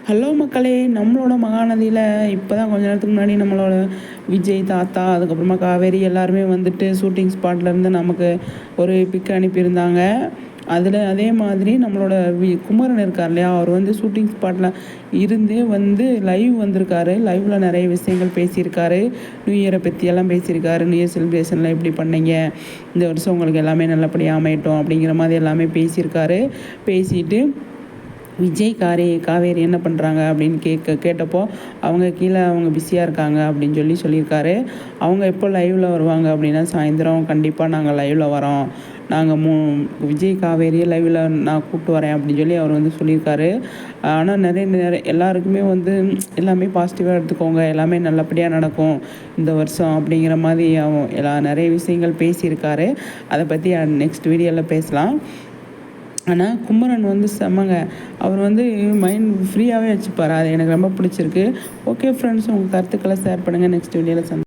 Hello மக்களே, நம்மளோட மகாநதியில் இப்போ தான் கொஞ்ச நேரத்துக்கு முன்னாடி நம்மளோட விஜய் தாத்தா, அதுக்கப்புறமா காவேரி எல்லாருமே வந்துட்டு ஷூட்டிங் ஸ்பாட்லேருந்து நமக்கு ஒரு பிக் அனுப்பியிருந்தாங்க. அதில் அதே மாதிரி நம்மளோட குமரன் இருக்கார் இல்லையா, அவர் வந்து ஷூட்டிங் ஸ்பாட்டில் இருந்தே வந்து லைவ் வந்திருக்காரு. லைவில் நிறைய விஷயங்கள் பேசியிருக்காரு. நியூ இயரை பற்றியெல்லாம் பேசியிருக்காரு. நியூ இயர் செலிப்ரேஷனில் எப்படி பண்ணீங்க, இந்த வருஷம் உங்களுக்கு எல்லாமே நல்லபடியாக அமையட்டும் அப்படிங்கிற மாதிரி எல்லாமே பேசியிருக்காரு. பேசிட்டு விஜய் காவேரி என்ன பண்ணுறாங்க அப்படின்னு கேட்டப்போ அவங்க கீழே அவங்க பிஸியாக இருக்காங்க அப்படின்னு சொல்லியிருக்காரு. அவங்க எப்போ லைவில் வருவாங்க அப்படின்னா, சாயந்தரம் கண்டிப்பாக நாங்கள் லைவில் வரோம், நாங்கள் விஜய் காவேரியை லைவில் நான் கூப்பிட்டு வரேன் அப்படின்னு சொல்லி அவர் வந்து சொல்லியிருக்காரு. ஆனால் நிறைய எல்லாருக்குமே வந்து எல்லாமே பாசிட்டிவாக எடுத்துக்கோங்க, எல்லாமே நல்லபடியாக நடக்கும் இந்த வருஷம் அப்படிங்கிற மாதிரி நிறைய விஷயங்கள் பேசியிருக்காரு. அதை பற்றி நெக்ஸ்ட் வீடியோவில் பேசலாம். ஆனால் குமரன் வந்து செம்மங்க. அவர் வந்து மைண்ட் ஃப்ரீயாகவே வச்சுப்பார். அது எனக்கு ரொம்ப பிடிச்சிருக்கு. ஓகே ஃப்ரெண்ட்ஸ், உங்கள் கருத்துக்களை ஷேர் பண்ணுங்கள். நெக்ஸ்ட் வீடியோவில்